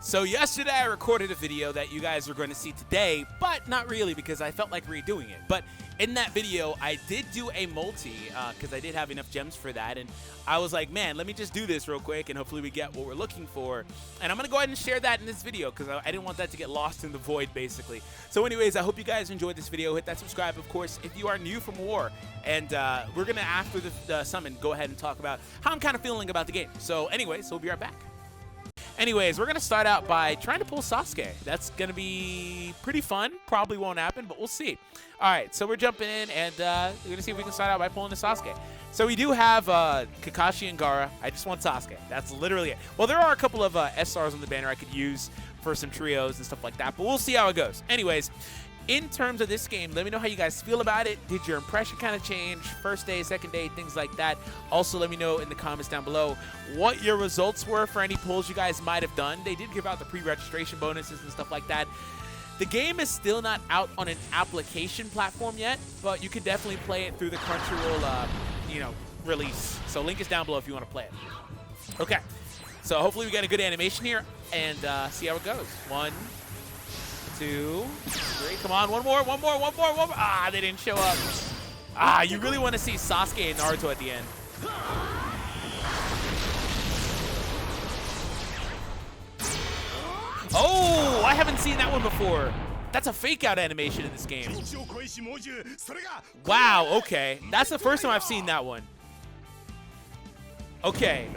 So yesterday I recorded a video that you guys are going to see today, but not really because I felt like redoing it. But in that video, I did do a multi because I did have enough gems for that. And I was like, man, let me just do this real quick and hopefully we get what we're looking for. And I'm going to go ahead and share that in this video because I didn't want that to get lost in the void, basically. So anyways, I hope you guys enjoyed this video. Hit that subscribe, of course, if you are new from War. And we're going to, after the summon, go ahead and talk about how I'm kind of feeling about the game. So anyways, we'll be right back. Anyways, we're going to start out by trying to pull Sasuke. That's going to be pretty fun. Probably won't happen, but we'll see. All right, so we're jumping in, and we're going to see if we can start out by pulling the Sasuke. So we do have Kakashi and Gaara. I just want Sasuke. That's literally it. Well, there are a couple of SRs on the banner I could use for some trios and stuff like that, but we'll see how it goes. Anyways, in terms of this game, let me know how you guys feel about it. Did your impression kind of change? First day, second day, things like that. Also, let me know in the comments down below what your results were for any pulls you guys might have done. They did give out the pre-registration bonuses and stuff like that. The game is still not out on an application platform yet, but you can definitely play it through the Crunchyroll, release. So link is down below if you want to play it. Okay, so hopefully we get a good animation here and see how it goes. 1, 2, 3. Come on, one more. Ah, they didn't show up. Ah, you really want to see Sasuke and Naruto at the end. Oh, I haven't seen that one before. That's a fake out animation in this game. Wow, okay. That's the first time I've seen that one. Okay.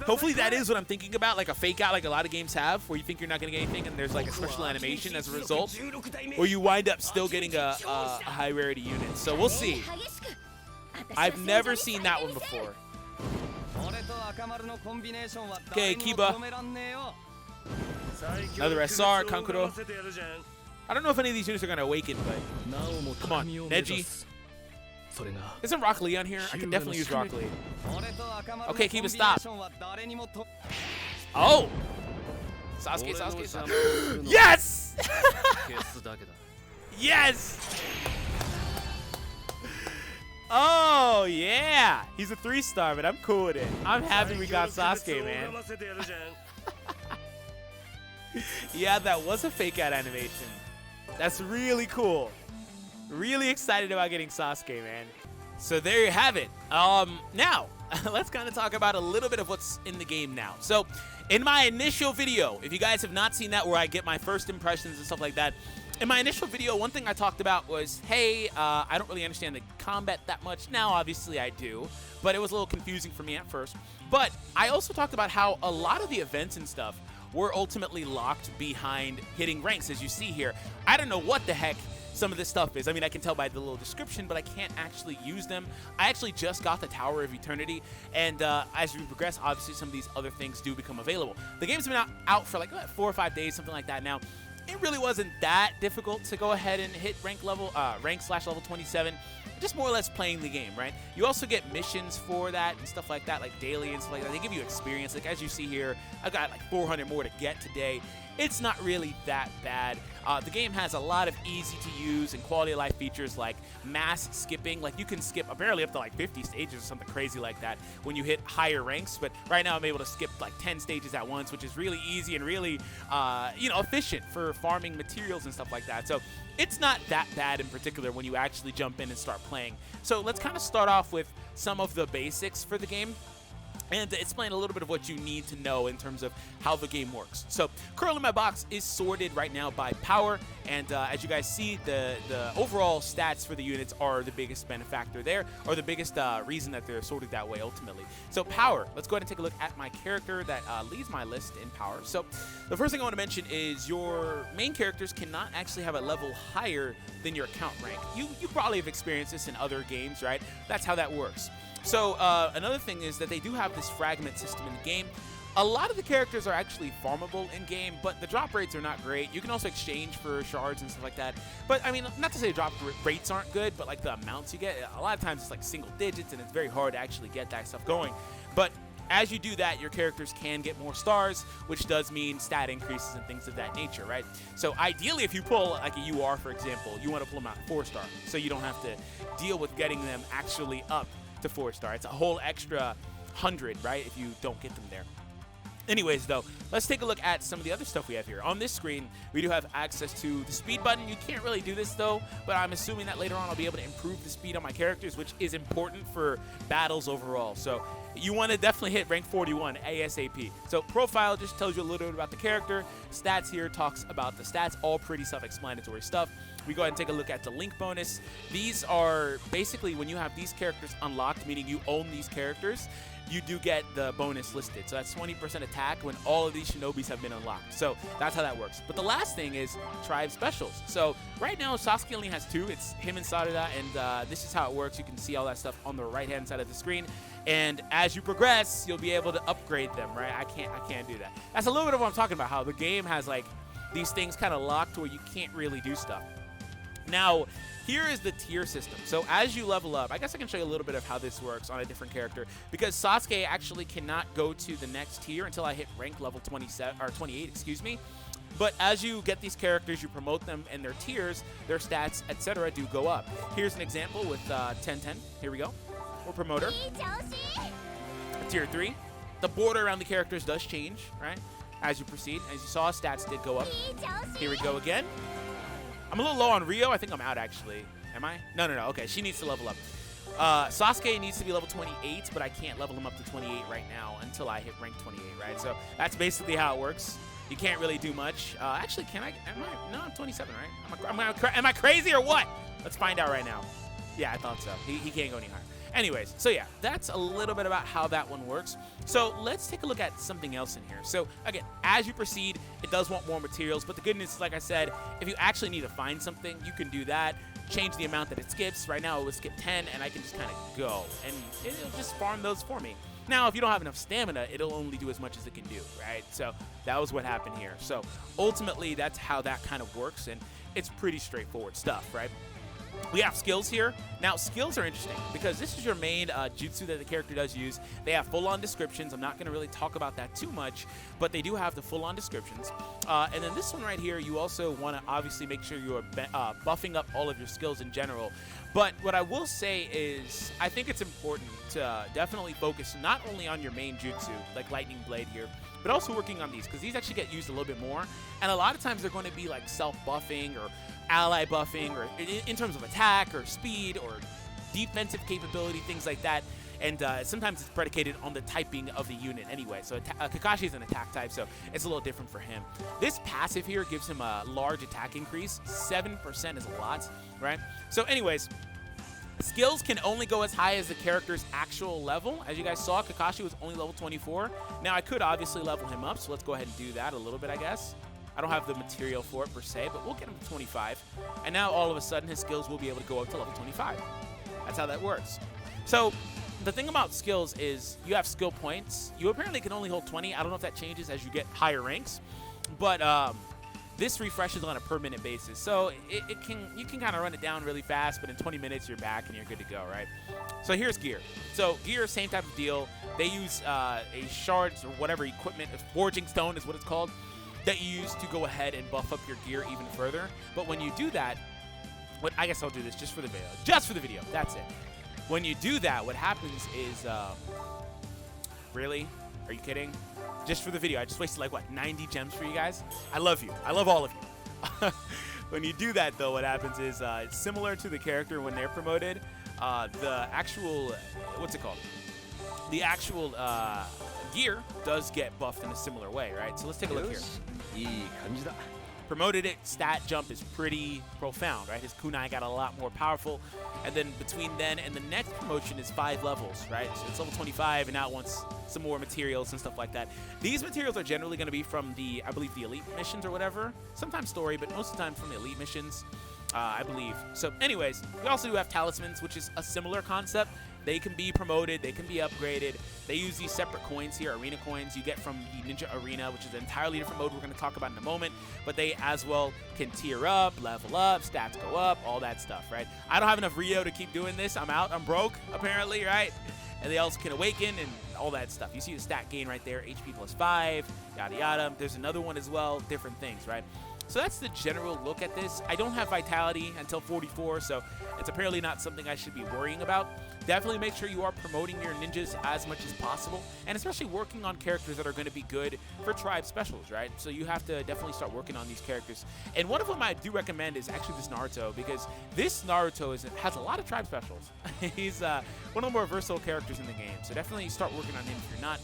Hopefully that is what I'm thinking about, like a fake out like a lot of games have, where you think you're not going to get anything and there's like a special animation as a result, or you wind up still getting a high rarity unit. So we'll see. I've never seen that one before. Okay, Kiba. Another SR, Kankuro. I don't know if any of these units are going to awaken, but come on, Neji. Isn't Rock Lee on here? I can definitely use Rock Lee. Okay, Kiba, stop. Oh! Sasuke. Yes! Yes! Oh, yeah! He's a 3-star, but I'm cool with it. I'm happy we got Sasuke, man. Yeah, that was a fake out animation. That's really cool. Really excited about getting Sasuke, man. So there you have it. Now, let's kind of talk about a little bit of what's in the game now. So, in my initial video, if you guys have not seen that, where I get my first impressions and stuff like that, in my initial video, one thing I talked about was, hey, I don't really understand the combat that much. Now, obviously, I do, but it was a little confusing for me at first. But I also talked about how a lot of the events and stuff were ultimately locked behind hitting ranks, as you see here. I don't know what the heck some of this stuff is. I mean, I can tell by the little description, but I can't actually use them. I actually just got the Tower of Eternity, and as we progress, obviously some of these other things do become available. The game's been out for like 4 or 5 days, something like that now. It really wasn't that difficult to go ahead and hit rank / level 27. Just more or less playing the game, right? You also get missions for that and stuff like that, like daily and stuff like that. They give you experience. Like as you see here, I've got like 400 more to get today. It's not really that bad. The game has a lot of easy to use and quality of life features like mass skipping. Like you can skip apparently up to like 50 stages or something crazy like that when you hit higher ranks. But right now I'm able to skip like 10 stages at once, which is really easy and really, efficient for farming materials and stuff like that. So it's not that bad in particular when you actually jump in and start playing. So let's kind of start off with some of the basics for the game and to explain a little bit of what you need to know in terms of how the game works. So currently my box is sorted right now by power, and as you guys see, the overall stats for the units are the biggest benefactor there, or the biggest reason that they're sorted that way ultimately. So power, let's go ahead and take a look at my character that leads my list in power. So the first thing I want to mention is your main characters cannot actually have a level higher than your account rank. You probably have experienced this in other games, right? That's how that works. So another thing is that they do have this fragment system in the game. A lot of the characters are actually farmable in-game, but the drop rates are not great. You can also exchange for shards and stuff like that. But, I mean, not to say drop rates aren't good, but, like, the amounts you get, a lot of times it's, like, single digits, and it's very hard to actually get that stuff going. But as you do that, your characters can get more stars, which does mean stat increases and things of that nature, right? So ideally, if you pull like a UR, for example, you want to pull them out 4-star, so you don't have to deal with getting them actually up to 4-star. It's a whole extra 100, right, if you don't get them there. Anyways, though, let's take a look at some of the other stuff we have here. On this screen, we do have access to the speed button. You can't really do this, though, but I'm assuming that later on I'll be able to improve the speed on my characters, which is important for battles overall. So you want to definitely hit rank 41 ASAP. So profile just tells you a little bit about the character. Stats here talks about the stats, all pretty self-explanatory stuff. We go ahead and take a look at the link bonus. These are basically when you have these characters unlocked, meaning you own these characters, you do get the bonus listed. So that's 20% attack when all of these Shinobis have been unlocked. So that's how that works. But the last thing is tribe specials. So right now, Sasuke only has 2. It's him and Sarada, and this is how it works. You can see all that stuff on the right-hand side of the screen. And as you progress, you'll be able to upgrade them, right? I can't do that. That's a little bit of what I'm talking about, how the game has like these things kind of locked where you can't really do stuff. Now, here is the tier system. So as you level up, I guess I can show you a little bit of how this works on a different character, because Sasuke actually cannot go to the next tier until I hit rank level 27 or 28, excuse me. But as you get these characters, you promote them and their tiers, their stats, etc. do go up. Here's an example with 1010. Here we go. We'll promote her. Tier 3. The border around the characters does change, right? As you proceed. As you saw, stats did go up. Here we go again. I'm a little low on Rio. I think I'm out, actually. Am I? No. Okay, she needs to level up. Sasuke needs to be level 28, but I can't level him up to 28 right now until I hit rank 28, right? So that's basically how it works. You can't really do much. Actually, can I? No, I'm 27, right? Am I crazy or what? Let's find out right now. Yeah, I thought so. He can't go any higher. Anyways, so yeah, that's a little bit about how that one works. So let's take a look at something else in here. So again, as you proceed, it does want more materials, but the good news is, like I said, if you actually need to find something, you can do that. Change the amount that it skips. Right now it would skip 10, and I can just kind of go, and it'll just farm those for me. Now, if you don't have enough stamina, it'll only do as much as it can do, right? So that was what happened here. So ultimately, that's how that kind of works, and it's pretty straightforward stuff, right? We have skills here. Now, skills are interesting because this is your main jutsu that the character does use. They have full-on descriptions. I'm not going to really talk about that too much, but they do have the full-on descriptions. And then this one right here, you also want to obviously make sure you are buffing up all of your skills in general. But what I will say is I think it's important to definitely focus not only on your main jutsu, like Lightning Blade here, but also working on these because these actually get used a little bit more. And a lot of times they're going to be like self-buffing or ally buffing or in terms of attack or speed or defensive capability, things like that. And sometimes it's predicated on the typing of the unit anyway. So Kakashi is an attack type, so it's a little different for him. This passive here gives him a large attack increase. 7% is a lot, right? So anyways, skills can only go as high as the character's actual level. As you guys saw, Kakashi was only level 24. Now, I could obviously level him up, so let's go ahead and do that a little bit, I guess. I don't have the material for it per se, but we'll get him to 25. And now all of a sudden his skills will be able to go up to level 25. That's how that works. So the thing about skills is you have skill points. You apparently can only hold 20. I don't know if that changes as you get higher ranks, but this refreshes on a per minute basis. So you can kind of run it down really fast, but in 20 minutes you're back and you're good to go, right? So here's gear. So gear, same type of deal. They use a shards or whatever equipment, a forging stone is what it's called, that you use to go ahead and buff up your gear even further. But when you do that, I guess I'll do this just for the video. Just for the video. That's it. When you do that, what happens is, really? Are you kidding? Just for the video. I just wasted like, what, 90 gems for you guys? I love you. I love all of you. When you do that, though, what happens is it's similar to the character when they're promoted. The actual, what's it called? The actual gear does get buffed in a similar way, right? So let's take a look here. Promoted it, stat jump is pretty profound, right? His kunai got a lot more powerful. And then between then and the next promotion is 5 levels, right? So it's level 25, and now it wants some more materials and stuff like that. These materials are generally going to be from the, I believe, the elite missions or whatever. Sometimes story, but most of the time from the elite missions, I believe. So anyways, we also do have talismans, which is a similar concept. They can be promoted, they can be upgraded. They use these separate coins here, arena coins you get from the Ninja Arena, which is an entirely different mode we're going to talk about in a moment. But they as well can tier up, level up, stats go up, all that stuff, right? I don't have enough Rio to keep doing this. I'm out, I'm broke, apparently, right? And they also can awaken and all that stuff. You see the stat gain right there, HP plus 5, yada yada. There's another one as well, different things, right? So that's the general look at this. I don't have Vitality until 44, so it's apparently not something I should be worrying about. Definitely make sure you are promoting your ninjas as much as possible, and especially working on characters that are going to be good for tribe specials, right? So you have to definitely start working on these characters. And one of them I do recommend is actually this Naruto, because this Naruto has a lot of tribe specials. He's one of the more versatile characters in the game, so definitely start working on him if you're not,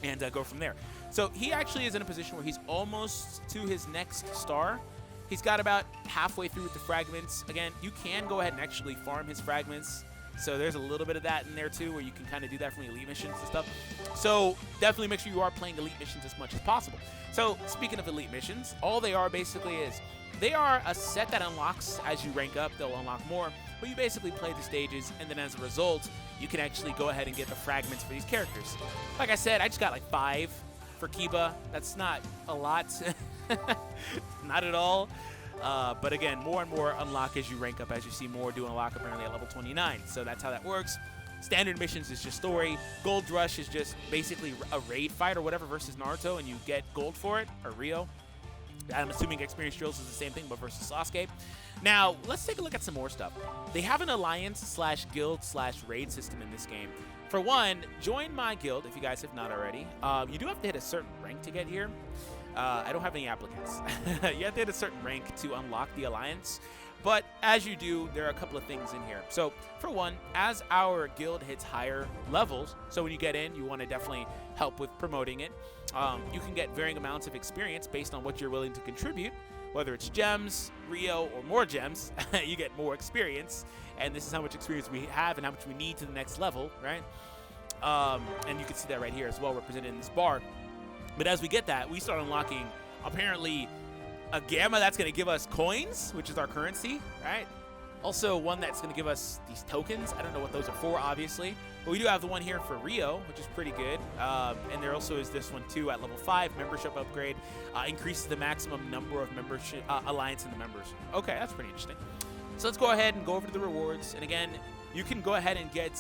and go from there. So he actually is in a position where he's almost to his next star. He's got about halfway through with the fragments. Again, you can go ahead and actually farm his fragments. So there's a little bit of that in there too, where you can kind of do that from elite missions and stuff. So definitely make sure you are playing elite missions as much as possible. So speaking of elite missions, all they are basically is they are a set that unlocks as you rank up. They'll unlock more, but you basically play the stages, and then as a result, you can actually go ahead and get the fragments for these characters. Like I said, I just got like 5 for Kiba. That's not a lot. Not at all. But again, more and more unlock as you rank up, as you see more do unlock apparently at level 29. So that's how that works. Standard missions is just story. Gold Rush is just basically a raid fight or whatever versus Naruto, and you get gold for it, or Rio. I'm assuming Experience Drills is the same thing, but versus Sasuke. Now, let's take a look at some more stuff. They have an alliance/guild/raid system in this game. For one, join my guild if you guys have not already. You do have to hit a certain rank to get here. I don't have any applicants. You have to hit a certain rank to unlock the alliance. But as you do, there are a couple of things in here. So for one, as our guild hits higher levels, so when you get in, you want to definitely help with promoting it. You can get varying amounts of experience based on what you're willing to contribute. Whether it's gems, Rio, or more gems, you get more experience. And this is how much experience we have and how much we need to the next level, right? And you can see that right here as well, represented in this bar. But as we get that, we start unlocking, apparently, a gamma that's going to give us coins, which is our currency, right? Also, one that's going to give us these tokens. I don't know what those are for, obviously. But we do have the one here for Rio, which is pretty good. And there also is this one, too, at level 5, membership upgrade. Increases the maximum number of membership alliance in the members. Okay, that's pretty interesting. So let's go ahead and go over to the rewards. And again, you can go ahead and get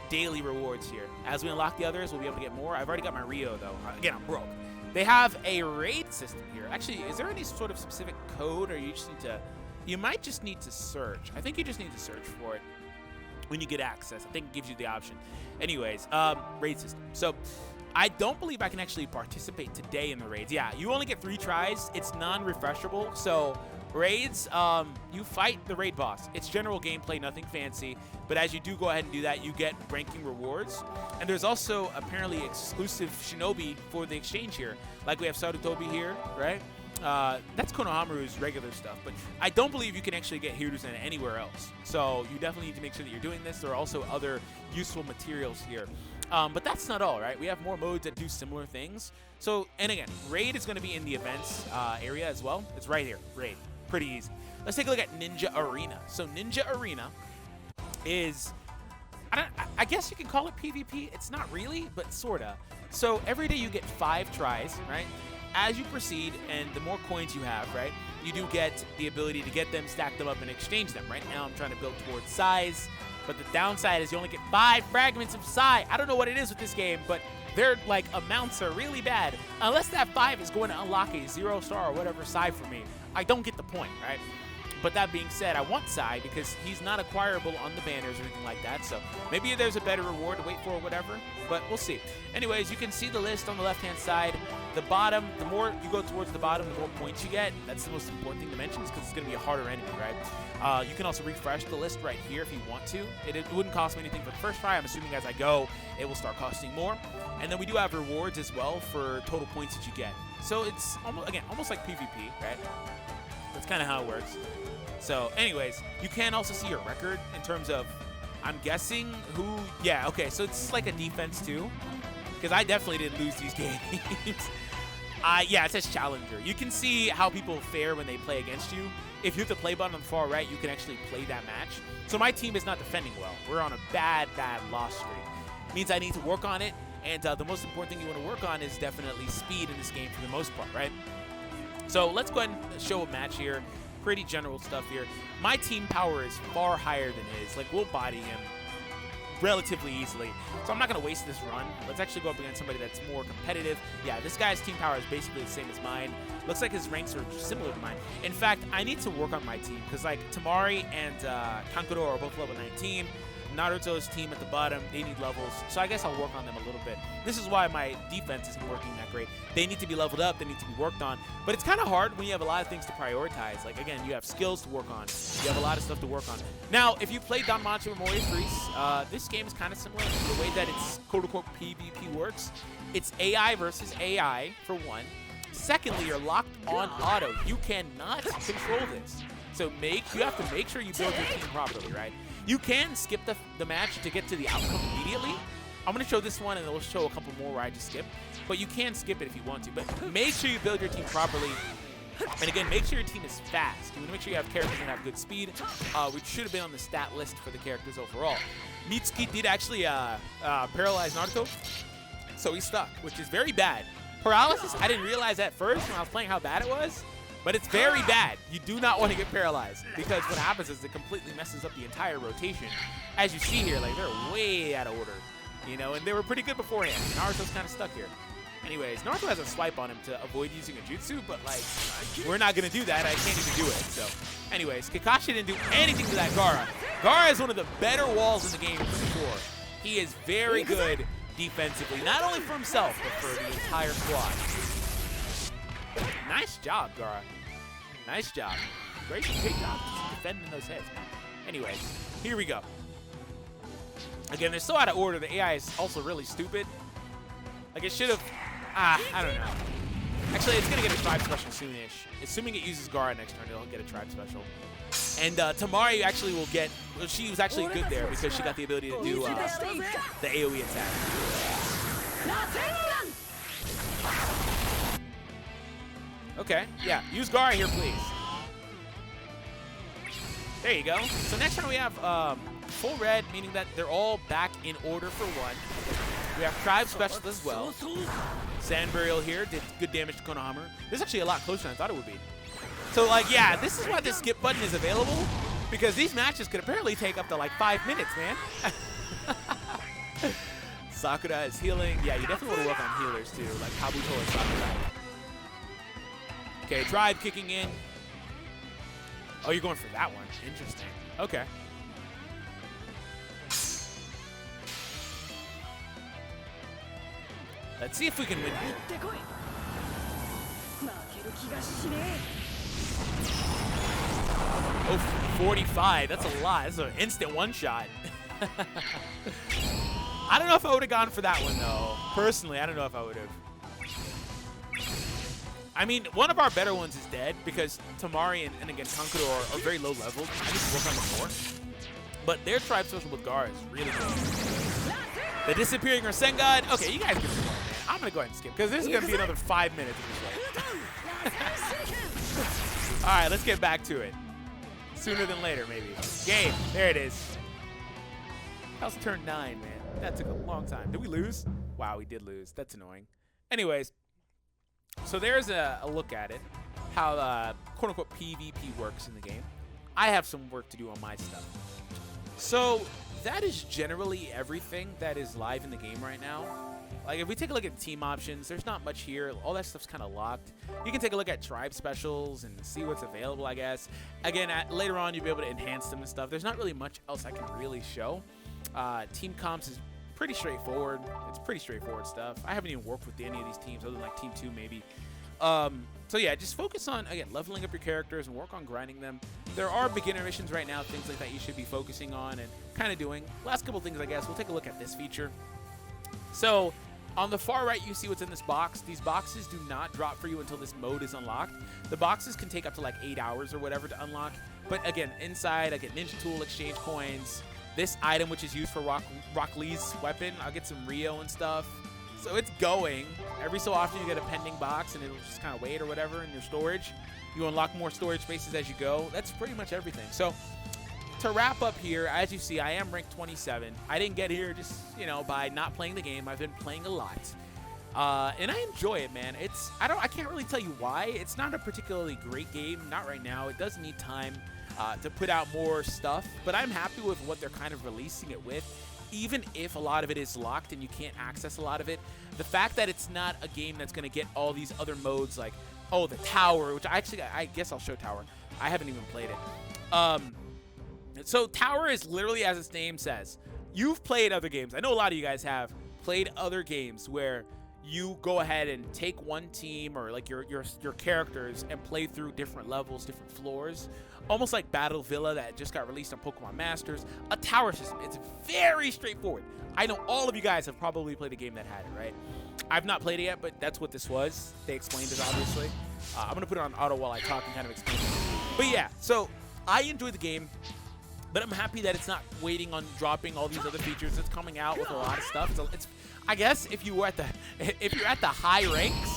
daily rewards here. As we unlock the others, we'll be able to get more. I've already got my Rio, though. Again, I'm broke. They have a raid system here. Actually, is there any sort of specific code, or you just need to... You might just need to search. I think you just need to search for it when you get access. I think it gives you the option. Anyways, raid system. So I don't believe I can actually participate today in the raids. Yeah, you only get 3 tries. It's non-refreshable. So raids, you fight the raid boss. It's general gameplay, nothing fancy. But as you do go ahead and do that, you get ranking rewards. And there's also apparently exclusive shinobi for the exchange here. Like we have Sarutobi here, right? That's Konohamaru's regular stuff, but I don't believe you can actually get Hiruzen anywhere else. So you definitely need to make sure that you're doing this. There are also other useful materials here. But that's not all, right? We have more modes that do similar things. So, and again, Raid is going to be in the events area as well. It's right here, Raid. Pretty easy. Let's take a look at Ninja Arena. So Ninja Arena is, I guess you can call it PvP. It's not really, but sorta. So every day you get 5 tries, right? As you proceed, and the more coins you have, right, you do get the ability to get them, stack them up, and exchange them. Right now, I'm trying to build towards size, but the downside is you only get 5 fragments of size. I don't know what it is with this game, but their like amounts are really bad. Unless that 5 is going to unlock a 0-star or whatever Sai for me, I don't get the point, right? But that being said, I want Sai because he's not acquirable on the banners or anything like that. So maybe there's a better reward to wait for or whatever, but we'll see. Anyways, you can see the list on the left-hand side. The bottom, the more you go towards the bottom, the more points you get. That's the most important thing to mention is because it's going to be a harder enemy, right? You can also refresh the list right here if you want to. It wouldn't cost me anything for the first try. I'm assuming as I go, it will start costing more. And then we do have rewards as well for total points that you get. So it's, almost like PvP, right? That's kind of how it works. So anyways, you can also see your record in terms of, I'm guessing who, yeah, okay, so it's like a defense too, because I definitely didn't lose these games. Yeah, it says challenger. You can see how people fare when they play against you. If you hit the play button on the far right, you can actually play that match. So my team is not defending well. We're on a bad loss streak. It means I need to work on it, and the most important thing you want to work on is definitely speed in this game for the most part, right? So let's go ahead and show a match here. Pretty general stuff here. My team power is far higher than his. Like, we'll body him relatively easily. So I'm not going to waste this run. Let's actually go up against somebody that's more competitive. Yeah, this guy's team power is basically the same as mine. Looks like his ranks are similar to mine. In fact, I need to work on my team because like Tamari and Kankuro are both level 19. Naruto's team at the bottom, they need levels, so I guess I'll work on them a little bit. This is why my defense isn't working that great. They need to be leveled up, they need to be worked on, but it's kind of hard when you have a lot of things to prioritize. Like, again, you have skills to work on, you have a lot of stuff to work on. Now, if you played Danmachi Memorial Freeze, this game is kind of similar to the way that it's quote-unquote PvP works. It's AI versus AI, for one. Secondly, you're locked on auto. You cannot control this. So you have to make sure you build your team properly, right? You can skip the match to get to the outcome immediately. I'm going to show this one, and we'll show a couple more where I just skip. But you can skip it if you want to. But make sure you build your team properly. And again, make sure your team is fast. You want to make sure you have characters that have good speed, which should have been on the stat list for the characters overall. Mitsuki did actually paralyze Naruto, so he's stuck, which is very bad. Paralysis, I didn't realize at first when I was playing how bad it was. But it's very bad. You do not want to get paralyzed because what happens is it completely messes up the entire rotation. As you see here, like they're way out of order, you know, and they were pretty good beforehand. Naruto's kind of stuck here. Anyways, Naruto has a swipe on him to avoid using a jutsu, but like we're not gonna do that. I can't even do it. So, anyways, Kakashi didn't do anything to that Gaara. Gaara is one of the better walls in the game for sure. He is very good defensively, not only for himself but for the entire squad. Nice job, Gaara. Nice job. Great job defending those hits, man. Anyways, here we go. Again, they're so out of order. The AI is also really stupid. Like, it should have... I don't know. Actually, it's going to get a tribe special soonish. Assuming it uses Gaara next turn, it'll get a tribe special. And Tamari actually will get... Well, she was actually good there because she got the ability to do the AoE attack. Okay, yeah, use Gaara here, please. There you go. So next turn we have full red, meaning that they're all back in order for one. We have Tribe Special as well. Sand Burial here did good damage to Konohamaru. This is actually a lot closer than I thought it would be. So, like, yeah, this is why the skip button is available, because these matches could apparently take up to, like, 5 minutes, man. Sakura is healing. Yeah, you definitely want to work on healers, too, like Kabuto and Sakura. Okay, Tribe kicking in. Oh, you're going for that one. Interesting. Okay. Let's see if we can win here. Oh, 45. That's a lot. That's an instant one-shot. I don't know if I would have gone for that one, though. Personally, I don't know if I would have. I mean, one of our better ones is dead because Tamari and again, Kankuro are very low leveled. I need to work on them more. But their tribe special with Gaara is really good. The Disappearing Rasengan. Okay, you guys get the point, man. I'm going to go ahead and skip because this is going to be another 5 minutes of this way. All right, let's get back to it. Sooner than later, maybe. Game. There it is. How's turn 9, man? That took a long time. Did we lose? Wow, we did lose. That's annoying. Anyways. So there's a look at it, how quote-unquote PvP works in the game. I have some work to do on my stuff. So that is generally everything that is live in the game right now. Like, if we take a look at team options, there's not much here. All that stuff's kind of locked. You can take a look at tribe specials and see what's available, I guess. Again, later on, you'll be able to enhance them and stuff. There's not really much else I can really show. Team comps is pretty straightforward. It's pretty straightforward stuff. I haven't even worked with any of these teams other than like Team 2 maybe. So yeah, just focus on, again, leveling up your characters and work on grinding them. There are beginner missions right now, things like that you should be focusing on and kind of doing. Last couple things, I guess, we'll take a look at this feature. So on the far right, you see what's in this box. These boxes do not drop for you until this mode is unlocked. The boxes can take up to like 8 hours or whatever to unlock. But again, inside, I get Ninja Tool, exchange coins, this item, which is used for Rock Lee's weapon. I'll get some Rio and stuff. So it's going. Every so often you get a pending box and it'll just kind of wait or whatever in your storage. You unlock more storage spaces as you go. That's pretty much everything. So to wrap up here, as you see, I am ranked 27. I didn't get here just, you know, by not playing the game. I've been playing a lot. And I enjoy it, man. I can't really tell you why. It's not a particularly great game. Not right now. It does need time to put out more stuff, but I'm happy with what they're kind of releasing it with. even if a lot of it is locked and you can't access a lot of it, the fact that it's not a game that's going to get all these other modes like, oh, the tower, which I guess I'll show tower. I haven't even played it. So tower is literally as its name says. You've played other games. I know a lot of you guys have played other games where you go ahead and take one team or like your characters and play through different levels, different floors. Almost like Battle Villa that just got released on Pokemon Masters. A tower system. It's very straightforward. I know all of you guys have probably played a game that had it, right? I've not played it yet, but that's what this was. They explained it, obviously. I'm going to put it on auto while I talk and kind of explain it. But yeah, so I enjoyed the game, but I'm happy that it's not waiting on dropping all these other features. It's coming out with a lot of stuff. So it's I guess if you're at the high ranks,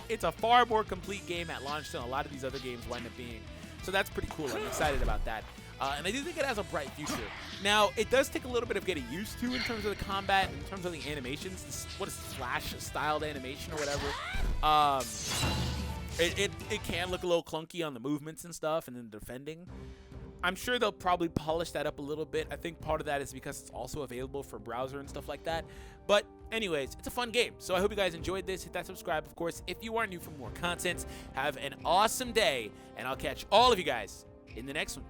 it's a far more complete game at launch than a lot of these other games wind up being. So that's pretty cool. I'm excited about that. And I do think it has a bright future. Now, it does take a little bit of getting used to in terms of the combat, in terms of the animations. What is Flash-styled animation or whatever? It can look a little clunky on the movements and stuff and then defending. I'm sure they'll probably polish that up a little bit. I think part of that is because it's also available for browser and stuff like that. But anyways, it's a fun game. So I hope you guys enjoyed this. Hit that subscribe, of course, if you are new for more content. Have an awesome day, and I'll catch all of you guys in the next one.